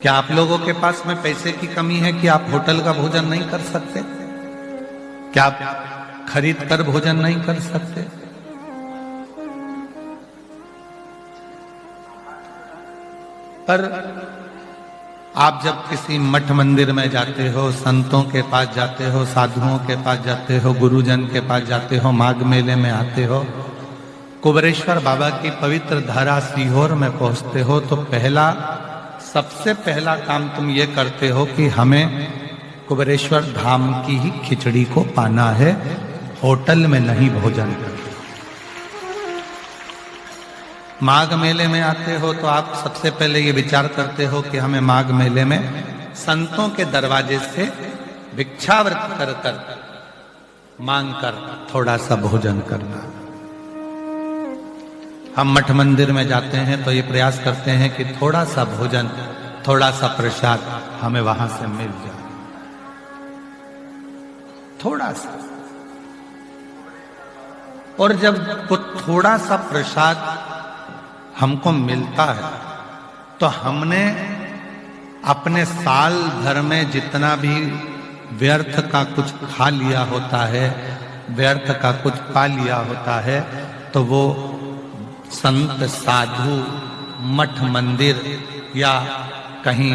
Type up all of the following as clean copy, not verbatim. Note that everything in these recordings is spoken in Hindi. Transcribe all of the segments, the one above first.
क्या आप लोगों के पास में पैसे की कमी है कि आप होटल का भोजन नहीं कर सकते? क्या आप खरीद कर भोजन नहीं कर सकते? पर आप जब किसी मठ मंदिर में जाते हो, संतों के पास जाते हो, साधुओं के पास जाते हो, गुरुजन के पास जाते हो, माघ मेले में आते हो, कुबेरेश्वर बाबा की पवित्र धारा सीहोर में पहुंचते हो, तो सबसे पहला काम तुम ये करते हो कि हमें कुबेरेश्वर धाम की ही खिचड़ी को पाना है, होटल में नहीं भोजन करना। माघ मेले में आते हो तो आप सबसे पहले ये विचार करते हो कि हमें माघ मेले में संतों के दरवाजे से भिक्षावृत कर कर मांग कर थोड़ा सा भोजन करना। हम मठ मंदिर में जाते हैं तो ये प्रयास करते हैं कि थोड़ा सा भोजन, थोड़ा सा प्रसाद हमें वहां से मिल जाए, थोड़ा सा। और जब वो थोड़ा सा प्रसाद हमको मिलता है तो हमने अपने साल भर में जितना भी व्यर्थ का कुछ खा लिया होता है, व्यर्थ का कुछ पा लिया होता है, तो वो संत साधु मठ मंदिर या कहीं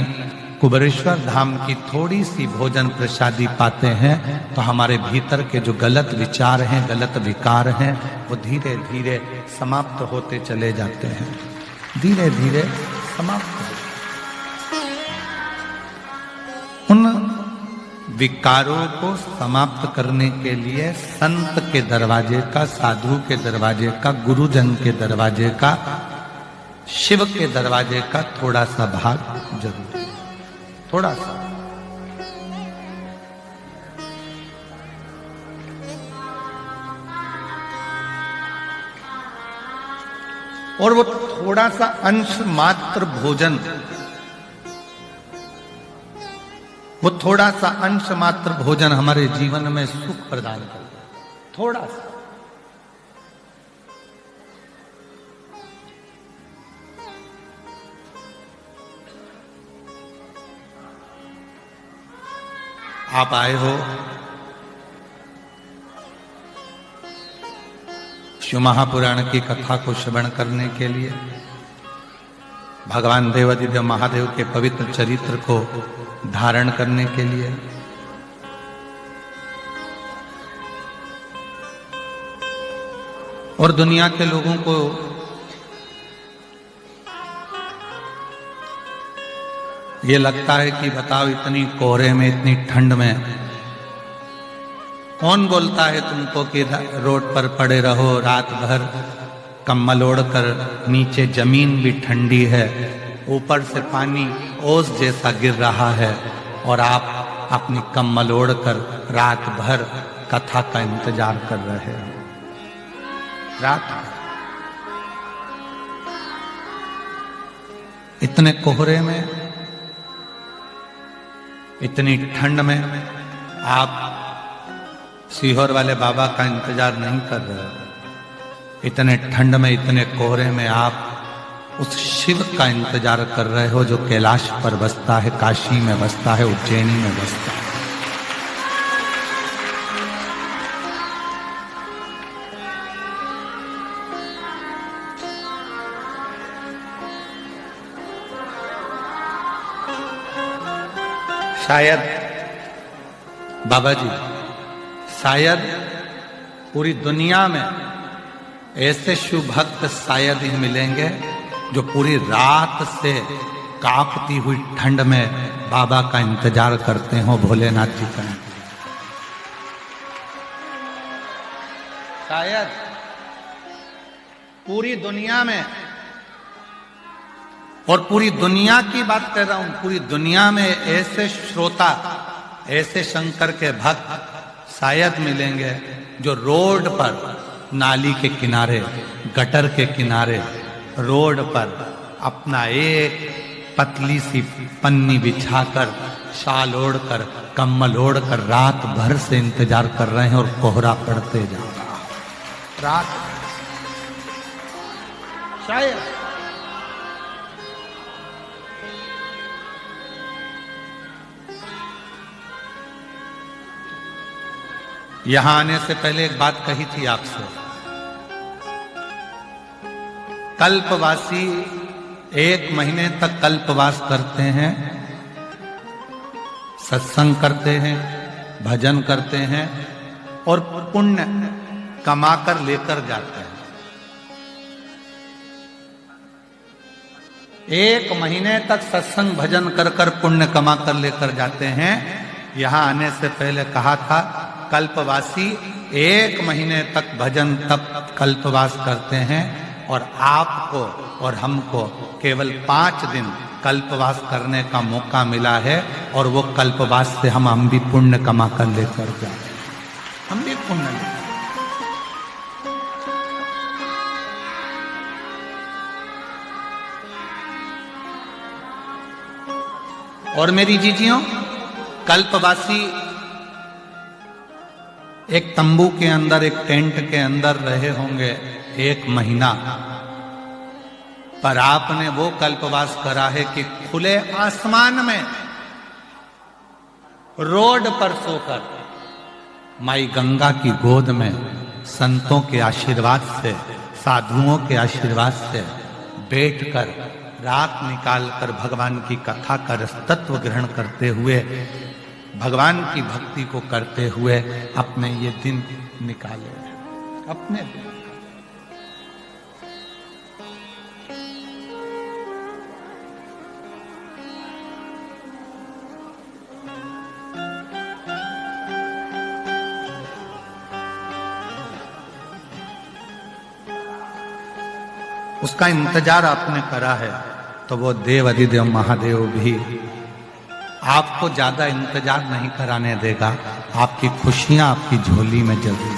कुबेरेश्वर धाम की थोड़ी सी भोजन प्रसादी पाते हैं तो हमारे भीतर के जो गलत विचार हैं, गलत विकार हैं, वो धीरे धीरे समाप्त होते चले जाते हैं, धीरे धीरे समाप्त होते। उन विकारों को समाप्त करने के लिए संत के दरवाजे का, साधु के दरवाजे का, गुरुजन के दरवाजे का, शिव के दरवाजे का थोड़ा सा भाग जरूर, थोड़ा सा। और वो थोड़ा सा अंश मात्र भोजन, वो थोड़ा सा अंश मात्र भोजन हमारे जीवन में सुख प्रदान करता है, थोड़ा सा। आप आए हो शिव महापुराण की कथा को श्रवण करने के लिए, भगवान देवादिदेव महादेव के पवित्र चरित्र को धारण करने के लिए। और दुनिया के लोगों को ये लगता है कि बताओ, इतनी कोहरे में, इतनी ठंड में कौन बोलता है तुमको कि रोड पर पड़े रहो रात भर कम्बल ओढ़कर, नीचे जमीन भी ठंडी है, ऊपर से पानी ओस जैसा गिर रहा है, और आप अपनी कम्बल ओढ़कर रात भर कथा का इंतजार कर रहे हो। रात इतने कोहरे में, इतनी ठंड में आप सीहोर वाले बाबा का इंतजार नहीं कर रहे हो। इतने ठंड में, इतने कोहरे में आप उस शिव का इंतजार कर रहे हो जो कैलाश पर बसता है, काशी में बसता है, उज्जैनी में बसता है। शायद बाबा जी, शायद पूरी दुनिया में ऐसे शिव भक्त शायद ही मिलेंगे जो पूरी रात से कांपती हुई ठंड में बाबा का इंतजार करते हो, भोलेनाथ जी का। शायद पूरी दुनिया में, और पूरी दुनिया की बात कर रहा हूं, पूरी दुनिया में ऐसे श्रोता, ऐसे शंकर के भक्त शायद मिलेंगे जो रोड पर, नाली के किनारे, गटर के किनारे, रोड पर अपना एक पतली सी पन्नी बिछाकर, शाल ओढ़कर, कम्बल ओढ़कर रात भर से इंतजार कर रहे हैं और कोहरा पड़ते जा रहा है रात। शायद यहां आने से पहले एक बात कही थी आपसे। कल्पवासी 1 महीने तक कल्पवास करते हैं, सत्संग करते हैं, भजन करते हैं और पुण्य कमाकर लेकर जाते हैं। 1 महीने तक सत्संग भजन कर कर पुण्य कमाकर लेकर जाते हैं। यहां आने से पहले कहा था कल्पवासी 1 महीने तक भजन तप कल्पवास करते हैं और आपको और हमको केवल 5 दिन कल्पवास करने का मौका मिला है और वो कल्पवास से हम भी पुण्य कमा कर लेकर जाए, हम भी पुण्य लेकर। और मेरी जीजियों, कल्पवासी एक तंबू के अंदर, एक टेंट के अंदर रहे होंगे 1 महीना, पर आपने वो कल्पवास करा है कि खुले आसमान में रोड पर सोकर माई गंगा की गोद में संतों के आशीर्वाद से, साधुओं के आशीर्वाद से बैठकर रात निकालकर भगवान की कथा का रसतत्व ग्रहण करते हुए, भगवान की भक्ति को करते हुए अपने ये दिन निकाले, अपने दिन। उसका इंतजार आपने करा है तो वो देव अधिदेव महादेव भी आपको ज्यादा इंतजार नहीं कराने देगा, आपकी खुशियां आपकी झोली में जरूर।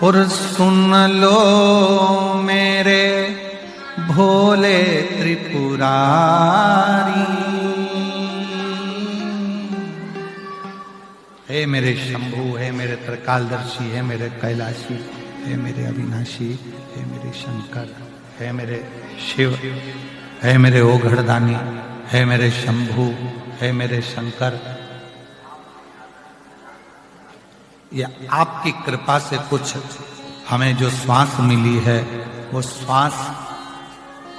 और सुन लो मेरे भोले त्रिपुरारी, हे मेरे शंभु, हे मेरे त्रिकालदर्शी, हे मेरे कैलाशी, हे मेरे अविनाशी, हे मेरे शंकर, हे मेरे शिव, हे मेरे ओघड़दानी, हे मेरे शंभु, हे मेरे शंकर। ये आपकी कृपा से कुछ हमें जो श्वास मिली है वो श्वास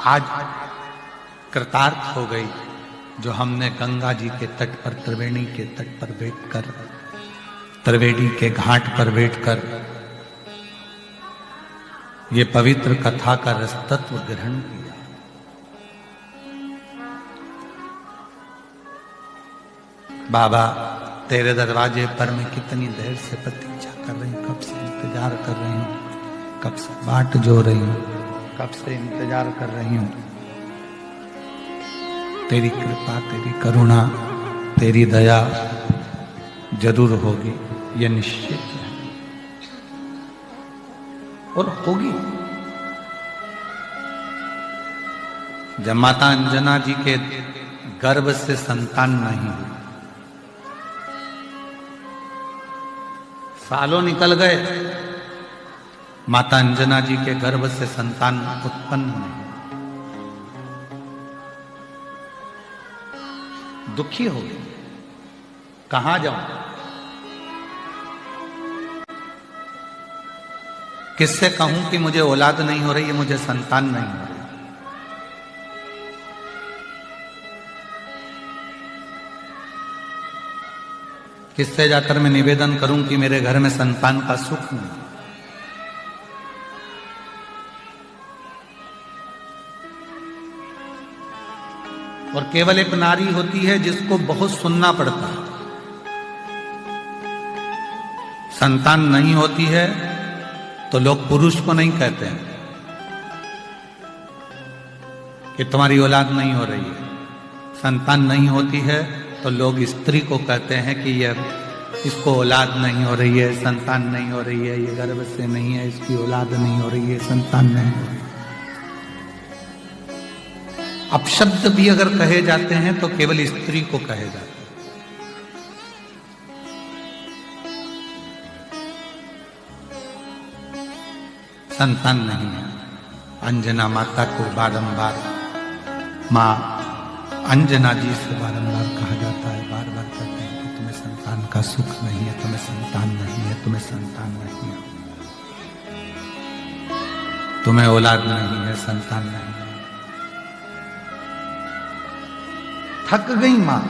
आज कृतार्थ हो गई, जो हमने गंगा जी के तट पर, त्रिवेणी के तट पर बैठकर, त्रिवेणी के घाट पर बैठकर ये पवित्र कथा का रसतत्व ग्रहण किया। बाबा तेरे दरवाजे पर मैं कितनी देर से प्रतीक्षा कर रही हूं, कब से इंतजार कर रही हूं, कब से बाट जो रही हूं, कब से इंतजार कर रही हूं। तेरी कृपा, तेरी करुणा, तेरी दया जरूर होगी, यह निश्चित है और होगी। जब माता अंजना जी के गर्भ से संतान नहीं हुई, सालों निकल गए, माता अंजना जी के गर्भ से संतान उत्पन्न नहीं, दुखी हो गई, कहां जाऊं, किससे कहूं कि मुझे औलाद नहीं हो रही है, मुझे संतान नहीं हो रही। किससे जाकर मैं निवेदन करूं कि मेरे घर में संतान का सुख नहीं। और केवल एक नारी होती है जिसको बहुत सुनना पड़ता है। संतान नहीं होती है तो लोग पुरुष को नहीं कहते हैं कि तुम्हारी औलाद नहीं हो रही है। संतान नहीं होती है तो लोग स्त्री को कहते हैं कि ये इसको औलाद नहीं हो रही है, संतान नहीं हो रही है, ये गर्भ से नहीं है, इसकी औलाद नहीं हो रही है, संतान नहीं हो रही है। अपशब्द भी अगर कहे जाते हैं तो केवल स्त्री को कहे जाते हैं। संतान नहीं है, अंजना माता को बारंबार, माँ अंजना जी से बारंबार कहा जाता है, बार बार कहते हैं कि तुम्हें संतान का सुख नहीं है, तुम्हें संतान नहीं है, तुम्हें संतान नहीं है, तुम्हें औलाद नहीं है, संतान नहीं है। थक गई माँ,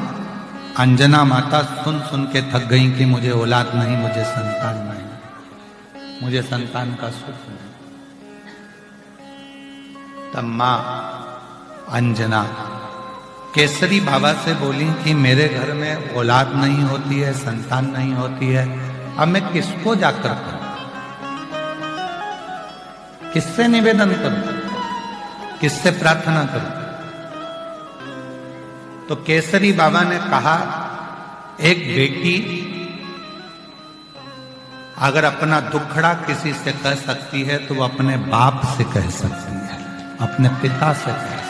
अंजना माता सुन सुन के थक गई कि मुझे औलाद नहीं, मुझे संतान नहीं, मुझे संतान का सुख नहीं। तब माँ अंजना केसरी बाबा से बोली कि मेरे घर में औलाद नहीं होती है, संतान नहीं होती है, अब मैं किसको जाकर करूं, किससे निवेदन करूं, किससे प्रार्थना करूं? तो केसरी बाबा ने कहा, एक बेटी अगर अपना दुखड़ा किसी से कह सकती है तो वो अपने बाप से कह सकती है, अपने पिता से कह सकती है।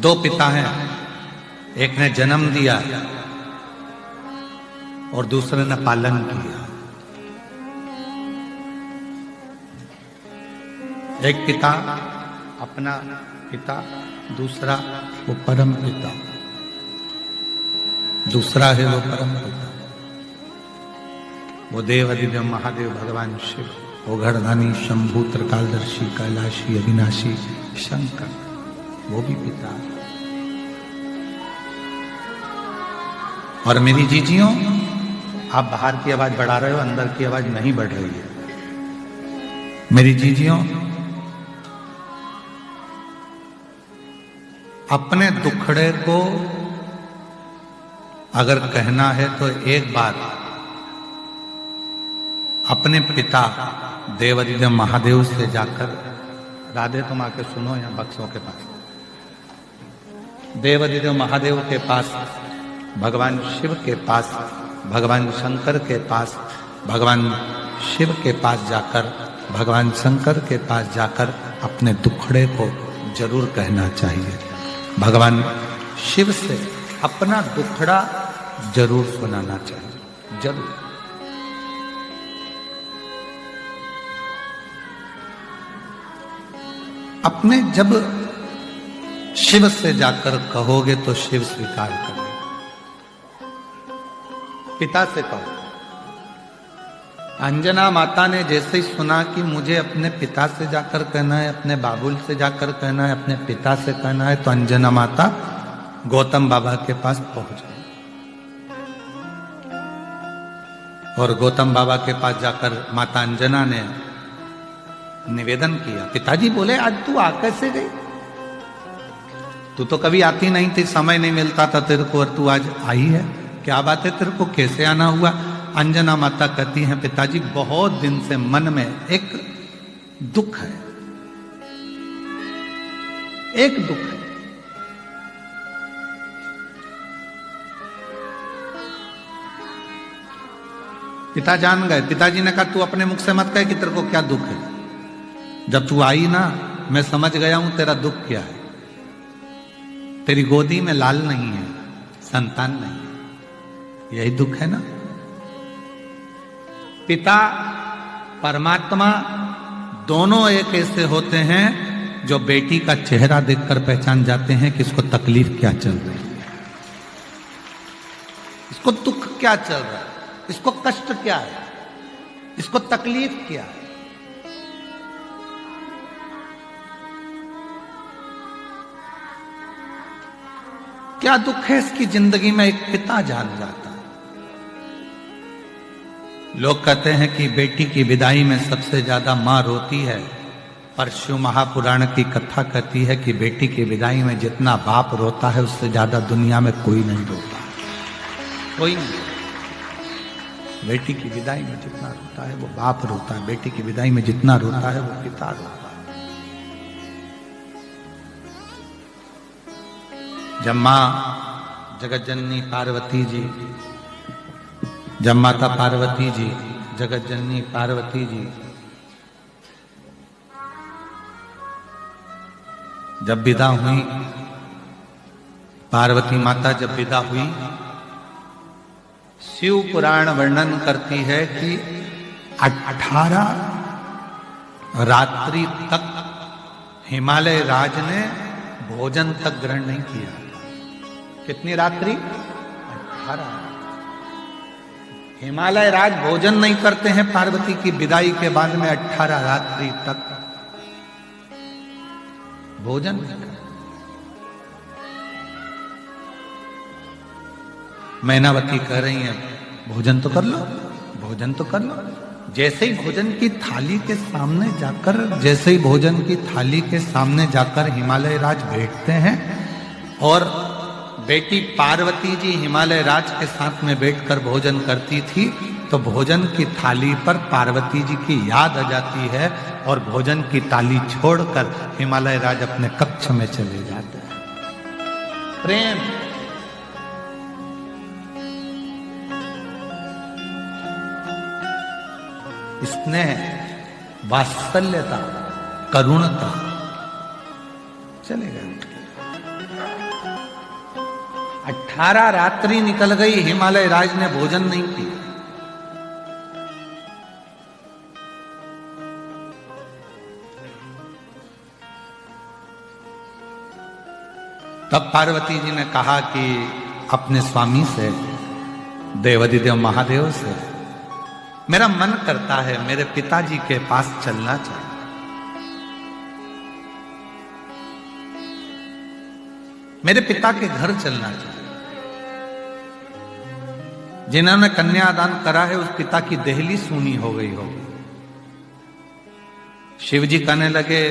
दो पिता हैं, एक ने जन्म दिया और दूसरे ने पालन किया। एक पिता अपना पिता, दूसरा वो परम पिता, दूसरा है वो परम पिता, वो देव अधिदेव महादेव भगवान शिव, वो घरधानी शंभू त्रिकालदर्शी कैलाशी अविनाशी शंकर, वो भी पिता है। और मेरी जीजियों, आप बाहर की आवाज बढ़ा रहे हो, अंदर की आवाज नहीं बढ़ रही है। मेरी जीजियों, अपने दुखड़े को अगर कहना है तो एक बात अपने पिता देवाधिदेव महादेव से जाकर, राधे तुम आके सुनो यहाँ बक्सों के पास, देवाधिदेव महादेव के पास, भगवान शिव के पास, भगवान शंकर के पास, भगवान शिव के पास जाकर, भगवान शंकर के पास जाकर अपने दुखड़े को जरूर कहना चाहिए। भगवान शिव से अपना दुखड़ा जरूर सुनाना चाहिए, जरूर। अपने जब शिव से जाकर कहोगे तो शिव स्वीकार करेगा। पिता से कहो। अंजना माता ने जैसे ही सुना कि मुझे अपने piता से जाकर कहना है, अपने बाबुल से जाकर कहना है, अपने पिता से कहना है, तो अंजना माता गौतम बाबा के पास पहुंच गई और गौतम बाबा के पास जाकर माता अंजना ने निवेदन किया। पिताजी बोले, आज तू आ कैसे गई? तू तो कभी आती नहीं थी, समय नहीं मिलता था तेरे को, और तू आज आई है, क्या बात है, तेरे को कैसे आना हुआ? अंजना माता कहती हैं, पिताजी बहुत दिन से मन में एक दुख है, एक दुख है। पिता जान गए। पिताजी ने कहा, तू अपने मुख से मत कह कि तेरे को क्या दुख है। जब तू आई ना, मैं समझ गया हूं तेरा दुख क्या है। तेरी गोदी में लाल नहीं है, संतान नहीं है, यही दुख है ना। पिता परमात्मा दोनों एक ऐसे होते हैं जो बेटी का चेहरा देखकर पहचान जाते हैं कि इसको तकलीफ क्या चल रही है, इसको दुख क्या चल रहा है, इसको कष्ट क्या है, इसको तकलीफ क्या है। क्या दुख है इसकी जिंदगी में, एक पिता जान जाता है। लोग कहते हैं कि बेटी की विदाई में सबसे ज्यादा मां रोती है, पर शिव महापुराण की कथा कहती है कि बेटी की विदाई में जितना बाप रोता है उससे ज्यादा दुनिया में कोई नहीं रोता, कोई नहीं। बेटी की विदाई में जितना रोता है वो बाप रोता है, बेटी की विदाई में जितना रोता है वो पिता रोता है। जब मां जगत जननी पार्वती जी, जब माता पार्वती जी, जगत जननी पार्वती जी जब विदा हुई पार्वती माता जब विदा हुई, शिव पुराण वर्णन करती है कि 18 रात्रि तक हिमालय राज ने भोजन तक ग्रहण नहीं किया। कितनी रात्रि? 18। हिमालय राज भोजन नहीं करते हैं पार्वती की विदाई के बाद में। 18 रात्रि तक भोजन नहीं करते। मैनावती कह रही हैं भोजन तो कर लो, भोजन तो कर लो। जैसे ही भोजन की थाली के सामने जाकर, जैसे ही भोजन की थाली के सामने जाकर हिमालय राज बैठते हैं और बेटी पार्वती जी हिमालय राज के साथ में बैठकर भोजन करती थी, तो भोजन की थाली पर पार्वती जी की याद आ जाती है और भोजन की थाली छोड़कर हिमालय राज अपने कक्ष में चले जाते हैं। प्रेम, स्नेह, वात्सल्यता, करुणता चले गए। 18 रात्रि निकल गई, हिमालय राज ने भोजन नहीं किया। तब पार्वती जी ने कहा कि अपने स्वामी से, देवाधिदेव महादेव से, मेरा मन करता है मेरे पिताजी के पास चलना चाहिए। मेरे पिता के घर चलना चाहिए। जिन्होंने कन्यादान करा है उस पिता की देहली सूनी हो गई होगी। शिव जी कहने लगे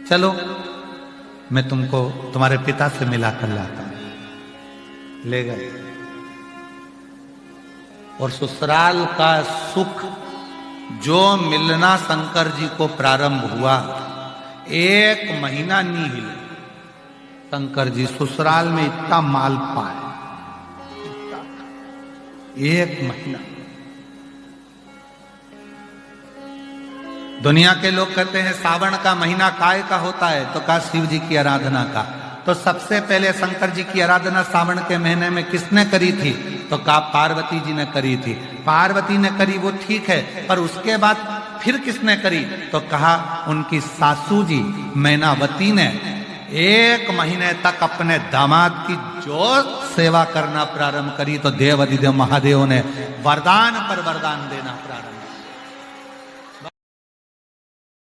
चलो मैं तुमको तुम्हारे पिता से मिला कर लाता हूं। ले गए और ससुराल का सुख जो मिलना शंकर जी को प्रारंभ हुआ, 1 महीना नहीं हिले। शंकर जी ससुराल में इतना माल पाए, 1 महीना। दुनिया के लोग कहते हैं सावन का महीना काय का होता है, तो कहा शिव जी की आराधना का। तो सबसे पहले शंकर जी की आराधना सावन के महीने में किसने करी थी? तो कहा पार्वती जी ने करी थी। पार्वती ने करी वो ठीक है, पर उसके बाद फिर किसने करी? तो कहा उनकी सासू जी मैनावती ने 1 महीने तक अपने दामाद की जो सेवा करना प्रारंभ करी, तो देवाधिदेव महादेव ने वरदान पर वरदान देना प्रारंभ।